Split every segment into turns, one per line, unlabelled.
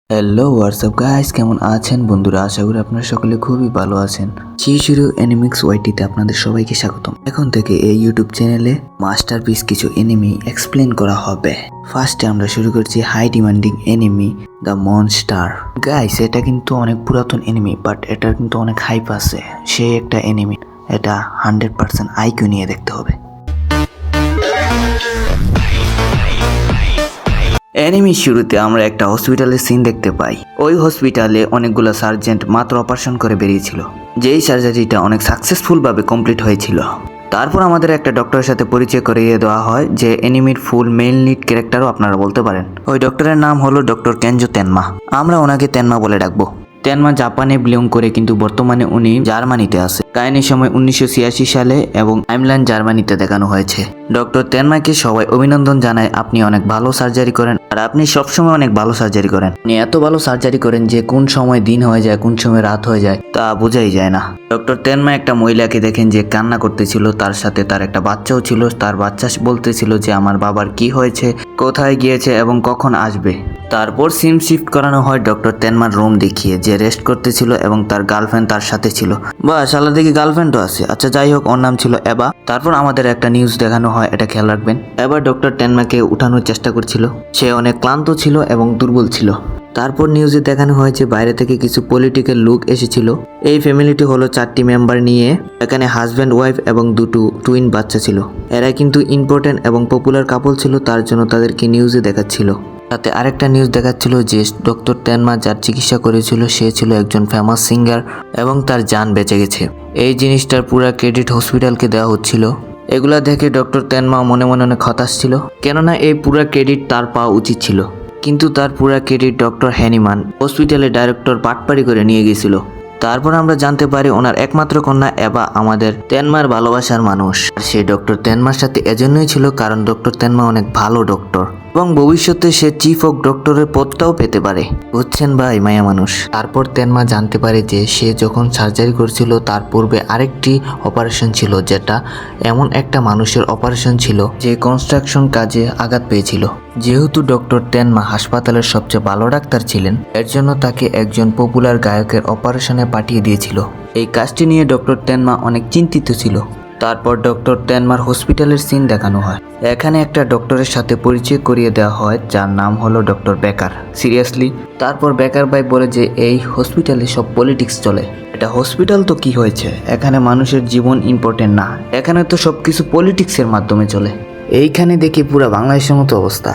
Hello WhatsApp guys, কেমন আছেন বন্ধুরা? আশা করি আপনারা সকলে খুবই ভালো আছেন। শিশিরু অ্যানিমিক্স ওয়াইটিতে আপনাদের সবাইকে স্বাগতম। এখন থেকে এই ইউটিউব চ্যানেলে মাস্টারপিস কিছু এনিমি এক্সপ্লেন করা হবে। ফার্স্টে আমরা শুরু করছি high demanding enemy the monster. Guys, এটা কিন্তু অনেক পুরাতন এনিমি, বাট এটার কিন্তু অনেক হাইপ আছে। সে একটা এনিমি, এটা 100% আইকিউ নিয়ে দেখতে হবে। এনিমি শুরুতে আমরা একটা হসপিটালের সিন দেখতে পাই। ওই হসপিটালে অনেকগুলো সার্জেন্ট মাত্র অপারেশন করে বেরিয়েছিল, যেই সার্জারিটা অনেক সাকসেসফুল ভাবে কমপ্লিট হয়েছিল। তারপর আমাদের একটা ডক্টরের সাথে পরিচয় করিয়ে দেওয়া হয়, যে এনিমির ফুল মেল লিড ক্যারেক্টারও আপনারা বলতে পারেন। ওই ডক্টরের নাম হলো ডক্টর কেনজো তেনমা। আমরা ওনাকে তেনমা বলে ডাকবো। তেনমা জাপানে বিলং করে, কিন্তু বর্তমানে উনি জার্মানিতে আছে। কাহিনীর সময় 1986 সালে এবং টাইমলাইন জার্মানিতে দেখানো হয়েছে। ডক্টর তেনমাকে সবাই অভিনন্দন জানায়। আপনি অনেক ভালো সার্জারি করেন, আর আপনি সবসময় অনেক ভালো সার্জারি করেন। উনি এত ভালো সার্জারি করেন যে কোন সময় দিন হয়ে যায়, কোন সময় রাত হয়ে যায় তা বোঝাই যায় না। ডক্টর তেনমা একটা মহিলাকে দেখেন যে কান্না করতেছিল, তার সাথে তার একটা বাচ্চাও ছিল। তার বাচ্চা বলতেছিল যে আমার বাবার কি হয়েছে, কোথায় গিয়েছে এবং কখন আসবে। তারপর সিম শিফট করানো হয় ডক্টর তেনমার রুম দেখিয়ে, যে রেস্ট করতেছিল এবং তার গার্লফ্রেন্ড তার সাথে ছিল। বাস, আলাদা দেখি গার্লফ্রেন্ডও আছে। আচ্ছা, যাই হোক, ওর নাম ছিল এবা। তারপর আমাদের একটা নিউজ দেখানো হয়, এটা খেয়াল রাখবেন। এবার ডক্টর তেনমাকে উঠানোর চেষ্টা করছিল। সে অনেক ক্লান্ত ছিল এবং দুর্বল ছিল। তারপর নিউজে দেখানো হয়েছে বাইরে থেকে কিছু পলিটিক্যাল লোক এসেছিল। এই ফ্যামিলিটি হলো 4টি মেম্বার নিয়ে। এখানে হাজব্যান্ড ওয়াইফ এবং দুটো টুইন বাচ্চা ছিল। এরা কিন্তু ইম্পর্টেন্ট এবং পপুলার কাপল ছিল, তার জন্য তাদেরকে নিউজে দেখাচ্ছিল। তাতে আরেকটা নিউজ দেখাচ্ছিল যে ডক্টর তেনমা যার চিকিৎসা করেছিল সে ছিল একজন ফেমাস সিঙ্গার এবং তার জান বেঁচে গেছে। এই জিনিসটার পুরা ক্রেডিট হসপিটালকে দেওয়া হচ্ছিল। এগুলা দেখে ডক্টর তেনমা মনে মনে অনেক হতাশ ছিল, কেননা এই পুরা ক্রেডিট তার পাওয়া উচিত ছিল। কিন্তু তার পুরা ক্রেডিট ডক্টর হ্যানিমান হসপিটালের ডাইরেক্টর পাটপাড়ি করে নিয়ে গেছিল। তারপর আমরা জানতে পারি ওনার একমাত্র কন্যা এবা আমাদের তেনমার ভালোবাসার মানুষ। সে ডক্টর তেনমার সাথে এজন্যই ছিল কারণ ডক্টর তেনমা অনেক ভালো ডক্টর এবং ভবিষ্যতে সে চিফ অফ ডক্টরের পদটাও পেতে পারে। বুঝছেন ভাই, মায়া মানুষ। তারপর তেনমা জানতে পারে যে সে যখন সার্জারি করছিল তার পূর্বে আরেকটি অপারেশন ছিল, যেটা এমন একটা মানুষের অপারেশন ছিল যে কনস্ট্রাকশন কাজে আঘাত পেয়েছিল। যেহেতু ডক্টর তেনমা হাসপাতালের সবচেয়ে ভালো ডাক্তার ছিলেন, এর জন্য তাকে একজন পপুলার গায়কের অপারেশনে পাঠিয়ে দিয়েছিল। এই কাজটি নিয়ে ডক্টর তেনমা অনেক চিন্তিত ছিল। তারপর ডক্টর তেনমার হসপিটালের সিন দেখানো হয়। এখানে একটা ডক্টরের সাথে পরিচয় করিয়ে দেওয়া হয়, যার নাম হলো ডক্টর বেকার। সিরিয়াসলি? তারপর বেকার ভাই বলে যে এই হসপিটালে সব পলিটিক্স চলে। এটা হসপিটাল তো কি হয়েছে, এখানে মানুষের জীবন ইম্পর্টেন্ট না, এখানে তো সবকিছু পলিটিক্সের মাধ্যমে চলে। এইখানে দেখি পুরো বাংলাদেশের মতো অবস্থা।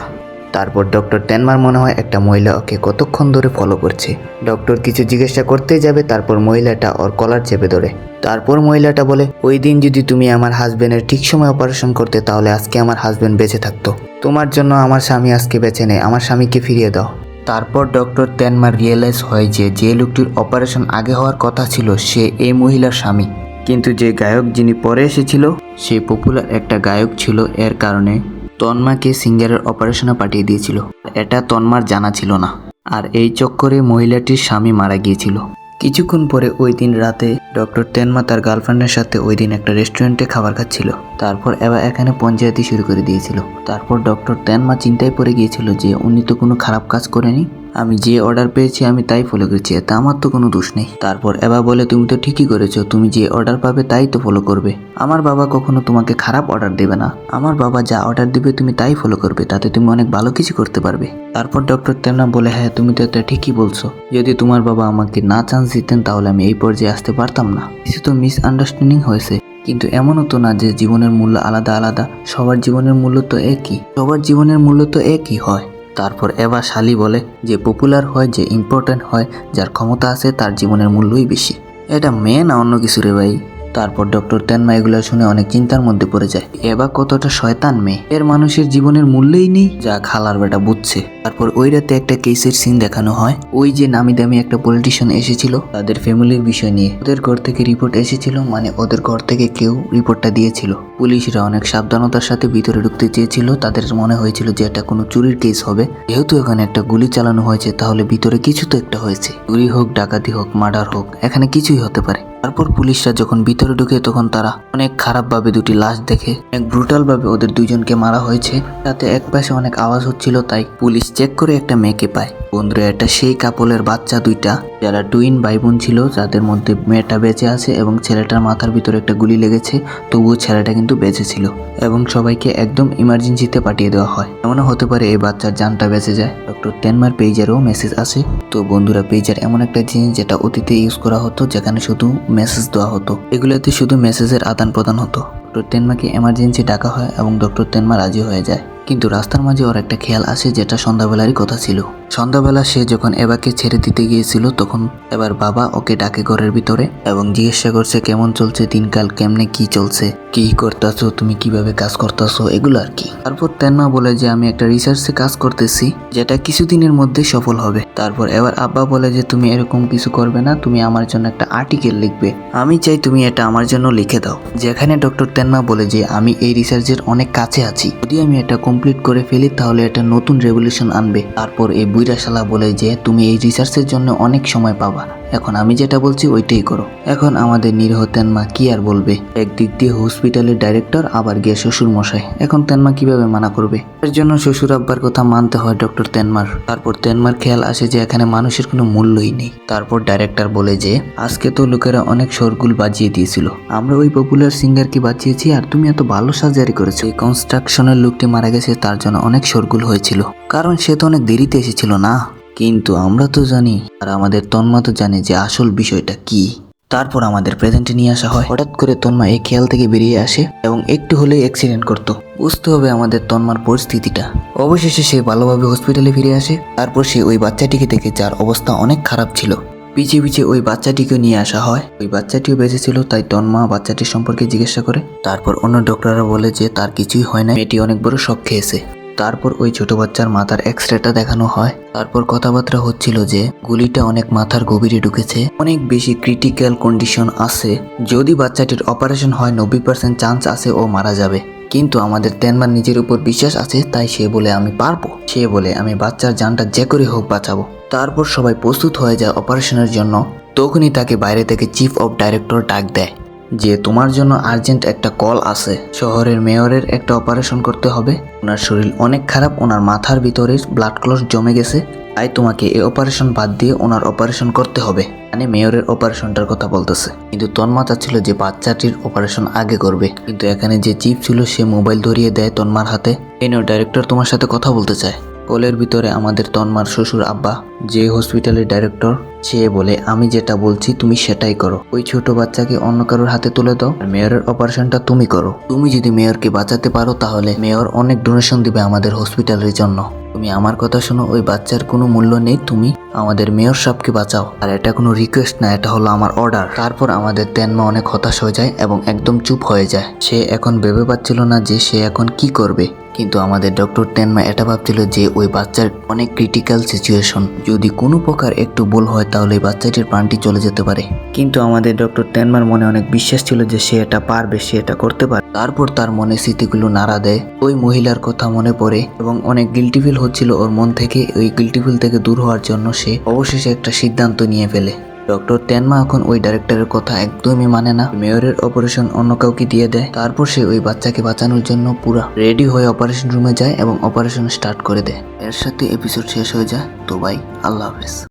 তারপর ডক্টর তেনমার মনে হয় একটা মহিলা ওকে কতক্ষণ ধরে ফলো করছে। ডক্টর কিছু জিজ্ঞাসা করতে যাবে, তারপর মহিলাটা ওর কলার চেপে ধরে। তারপর মহিলাটা বলে, ওই দিন যদি তুমি আমার হাজবেন্ডের ঠিক সময় অপারেশন করতে, তাহলে আজকে আমার হাজবেন্ড বেঁচে থাকতো। তোমার জন্য আমার স্বামী আজকে বেঁচে নেই, আমার স্বামীকে ফিরিয়ে দাও। তারপর ডক্টর তেনমার রিয়েলাইজ হয় যে লোকটির অপারেশন আগে হওয়ার কথা ছিল সে এই মহিলার স্বামী। কিন্তু যে গায়ক যিনি পরে এসেছিল সে পপুলার একটা গায়ক ছিল, এর কারণে তন্মাকে সিঙ্গারের অপারেশনে পাঠিয়ে দিয়েছিল। এটা তন্মার জানা ছিল না, আর এই চক্করে মহিলাটির স্বামী মারা গিয়েছিল। কিছুক্ষণ পরে ওই দিন রাতে ডক্টর তেনমা তার গার্লফ্রেন্ডের সাথে ওই দিন একটা রেস্টুরেন্টে খাবার খাচ্ছিল। তারপর এবার এখানে পঞ্চায়েতি শুরু করে দিয়েছিল। তারপর ডক্টর তেনমা চিন্তায় পড়ে গিয়েছিল যে উনি তো কোনো খারাপ কাজ করেনি, আমি যে অর্ডার পেয়েছি আমি তাই ফলো করেছি, তা আমার তো কোনো দোষ নেই। তারপর এবার বলে, তুমি তো ঠিকই করেছো, তুমি যে অর্ডার পাবে তাই তো ফলো করবে। আমার বাবা কখনো তোমাকে খারাপ অর্ডার দেবে না, আমার বাবা যা অর্ডার দিবে তুমি তাই ফলো করবে, তাতে তুমি অনেক ভালো কিছু করতে পারবে। তারপর ডক্টর তেনমা বলে, হ্যাঁ তুমি তো এটা ঠিকই বলছো, যদি তোমার বাবা আমাকে না চান্স দিতেন তাহলে আমি এই পর্যায়ে আসতে পারতাম না। কিছু তো মিসআন্ডারস্ট্যান্ডিং হয়েছে, কিন্তু এমনও তো না যে জীবনের মূল্য আলাদা আলাদা, সবার জীবনের মূল্য তো একই, সবার জীবনের মূল্য তো একই হয়। তারপর এবার শালি বলে যে পপুলার হয়, যে ইম্পর্টেন্ট হয়, যার ক্ষমতা আছে তার জীবনের মূল্যই বেশি। এটা মেয়ে না অন্য কিছু রে ভাই। তারপর ডক্টর তেনমা এগুলো শুনে অনেক চিন্তার মধ্যে পড়ে যায়। এবার কতটা শয়তান মেয়ে, এর মানুষের জীবনের মূল্যই নেই, যা খালার বেটা বুঝছে। তারপর ওই রাতে একটা কেসের সিন দেখানো হয়। ওই যে নামি দামি একটা পলিটিশিয়ান এসেছিল তাদের ফ্যামিলির বিষয় নিয়ে, ওদের ঘর থেকে রিপোর্ট এসেছিল, মানে ওদের ঘর থেকে কেউ রিপোর্টটা দিয়েছিল। পুলিশরা অনেক সাবধানতার সাথে ভিতরে ঢুকতে চেয়েছিল, তাদের মনে হয়েছিল যে এটা কোনো চুরির কেস হবে। যেহেতু এখানে একটা গুলি চালানো হয়েছে তাহলে ভিতরে কিছু তো একটা হয়েছে, চুরি হোক, ডাকাতি হোক, মার্ডার হোক, এখানে কিছুই হতে পারে। তারপর পুলিশরা যখন ভিতরে ঢুকে তখন তারা অনেক খারাপভাবে দুটি লাশ দেখে, অনেক ব্রুটাল ভাবে ওদের দুইজনকে মারা হয়েছে। তাতে একপাশে অনেক আওয়াজ হচ্ছিল, তাই পুলিশ চেক করে একটা মেয়েকে পায়। বন্ধুরা, এটা সেই কাপলের বাচ্চা দুইটা যারা টুইন ভাই বোন ছিল, যাদের মধ্যে মেয়েটা বেঁচে আছে এবং ছেলেটার মাথার ভিতরে একটা গুলি লেগেছে, তবুও ছেলেটা কিন্তু বেঁচে ছিল এবং সবাইকে একদম ইমার্জেন্সিতে পাঠিয়ে দেওয়া হয়। এমনও হতে পারে এই বাচ্চার জানটা বেঁচে যায়। ডক্টর টেনমার পেজেরও মেসেজ আছে। তো বন্ধুরা, পেজার এমন একটা জিনিস যেটা অতীতে ইউজ করা হতো, যেখানে শুধু মেসেজ দেওয়া হতো। এগুলোতে শুধু মেসেজের আদান প্রদান হতো। ডক্টর টেনমাকে এমার্জেন্সি ডাকা হয় এবং ডক্টর টেনমা রাজি হয়ে যায়। কিন্তু রাস্তার মাঝে ওর একটা খেয়াল আসে, যেটা সন্ধ্যাবেলারই কথা ছিল। সন্ধ্যাবেলা সে যখন এবাকে ছেড়ে দিতে গিয়েছিল, তখন এবার বাবা ওকে ডাকে ঘরের ভিতরে এবং জিজ্ঞাসা করছে কেমন চলছে দিনকাল, কেমনে কি চলছে, কি করতেছো, তুমি কিভাবে কাজ করতেছো, এগুলো আর কি। তারপর তেনমা বলে যে আমি একটা রিসার্চে কাজ করতেছি, যেটা কিছুদিনের মধ্যে সফল হবে। তারপর এবার আব্বা বলে যে তুমি এরকম কিছু করবে না, তুমি আমার জন্য একটা আর্টিকেল লিখবে, আমি চাই তুমি এটা আমার জন্য লিখে দাও। যেখানে ডক্টর তেনমা বলে যে আমি এই রিসার্চের অনেক কাছে আছি, যদি আমি এটা কমপ্লিট করে ফেলি তাহলে এটা নতুন রেভলিউশন আনবে। তারপর এই বুইরা শালা বলে যে তুমি এই রিসার্চের জন্য অনেক সময় পাবা, এখন আমি যেটা বলছি ওইটাই করো। এখন আমাদের নিরীহ তেনমা কি আর বলবে, একদিক দিয়ে হসপিটালের ডাইরেক্টর, আবার গিয়ে শ্বশুর মশাই, এখন তেনমা কিভাবে মানা করবে? এর জন্য শ্বশুর আব্বার কথা মানতে হয় ডক্টর তেনমার। তারপর তেনমার খেয়াল আসে যে এখানে মানুষের কোনো মূল্যই নেই। তারপর ডাইরেক্টর বলে যে আজকে তো লোকেরা অনেক শোরগুল বাজিয়ে দিয়েছিল, আমরা ওই পপুলার সিঙ্গারকে বাঁচিয়েছি আর তুমি এত ভালো সার্জারি করেছো। এই কনস্ট্রাকশনের লোকটি মারা গেছে, তার জন্য অনেক শোরগুল হয়েছিল, কারণ সে তো অনেক দেরিতে এসেছিল না। কিন্তু আমরা তো জানি, আর আমাদের তন্মা তো জানে যে আসল বিষয়টা কি। তারপর আমাদের প্রেজেন্টে নিয়ে আসা হয়। হঠাৎ করে তন্মা এই খেয়াল থেকে বেরিয়ে আসে এবং একটু হলেই অ্যাক্সিডেন্ট করতো। বুঝতে হবে আমাদের তন্মার পরিস্থিতিটা। অবশেষে সে ভালোভাবে হসপিটালে ফিরে আসে। তারপর সে ওই বাচ্চাটিকে দেখে, যার অবস্থা অনেক খারাপ ছিল। পিছিয়ে পিছিয়ে ওই বাচ্চাটিকে নিয়ে আসা হয়। ওই বাচ্চাটিও বেঁচে ছিল, তাই তন্মা বাচ্চাটির সম্পর্কে জিজ্ঞাসা করে। তারপর অন্য ডক্টররা বলে যে তার কিছুই হয় না, মেয়েটি অনেক বড় শক খেয়েছে। তারপর ওই ছোট বাচ্চার মাথার এক্সরেটা দেখানো হয়। তারপর কথাবার্তা হচ্ছিল যে গুলিটা অনেক মাথার গভীরে ঢুকেছে, অনেক বেশি ক্রিটিক্যাল কন্ডিশন আছে, যদি বাচ্চাটির অপারেশন হয় 90% চান্স আছে ও মারা যাবে। কিন্তু আমাদের তেনমার নিজের উপর বিশ্বাস আছে, তাই সে বলে আমি পারবো, সে বলে আমি বাচ্চার জানটা যে করে হোক বাঁচাবো। তারপর সবাই প্রস্তুত হয়ে যায় অপারেশনের জন্য। তখনই তাকে বাইরে থেকে চিফ অফ ডাইরেক্টর ডাক দেয় যে তোমার জন্য আর্জেন্ট একটা কল আছে, শহরের মেয়রের একটা অপারেশন করতে হবে, ওনার শরীর অনেক খারাপ, ওনার মাথার ভিতরে ব্লাড ক্লট জমে গেছে, তাই তোমাকে এই অপারেশন বাদ দিয়ে ওনার অপারেশন করতে হবে। মানে মেয়রের অপারেশনটার কথা বলতেছে। কিন্তু তন্মা চাচ্ছিল যে বাচ্চাটির অপারেশন আগে করবে, কিন্তু এখানে যে চিফ ছিল সে মোবাইল ধরিয়ে দেয় তন্মার হাতে। এই নাও, ডাইরেক্টর তোমার সাথে কথা বলতে চায়। কলের ভিতরে আমাদের তন্মার শ্বশুর আব্বা, যে হসপিটালের ডাইরেক্টর, সে বলে আমি যেটা বলছি তুমি সেটাই করো, ওই ছোট বাচ্চাকে অন্য কারোর হাতে তুলে দাও আর মেয়রের অপারেশনটা তুমি করো। তুমি যদি মেয়রকে বাঁচাতে পারো তাহলে মেয়র অনেক ডোনেশন দিবে আমাদের হসপিটালের জন্য। তুমি আমার কথা শোনো, ওই বাচ্চার কোনো মূল্য নেই, তুমি আমাদের মেয়র সাহেবকে বাঁচাও। আর এটা কোনো রিকোয়েস্ট না, এটা হলো আমার অর্ডার। তারপর আমাদের তেনমা অনেক হতাশ হয়ে যায় এবং একদম চুপ হয়ে যায়। সে এখন ভেবে পাচ্ছিল না যে সে এখন কি করবে। কিন্তু আমাদের ডক্টর তেনমা এটা ভাবছিল যে ওই বাচ্চার অনেক ক্রিটিক্যাল সিচুয়েশন, যদি কোনো প্রকার একটু ভুল হয় তাহলে এই বাচ্চাটির প্রাণটি চলে যেতে পারে। কিন্তু আমাদের ডক্টর তেনমার মনে অনেক বিশ্বাস ছিল যে সে এটা পারবে, সে এটা করতে পারে। তারপর তার মনে স্মৃতিগুলো নাড়া দেয়, ওই মহিলার কথা মনে পড়ে এবং অনেক গিল্টি ফিল হচ্ছিল ওর মন থেকে। ওই গিল্টি ফিল থেকে দূর হওয়ার জন্য সে অবশেষে একটা সিদ্ধান্ত নিয়ে ফেলে। ডক্টর তেনমা এখন ওই ডাইরেক্টরের কথা একদমই মানে না, মেয়রের অপারেশন অন্য কাউকে দিয়ে দেয়। তারপর সে ওই বাচ্চাকে বাঁচানোর জন্য পুরো রেডি হয়ে অপারেশন রুমে যায় এবং অপারেশন স্টার্ট করে দেয়। এর সাথে এপিসোড শেষ হয়ে যায়। তো ভাই, আল্লাহ হাফেজ।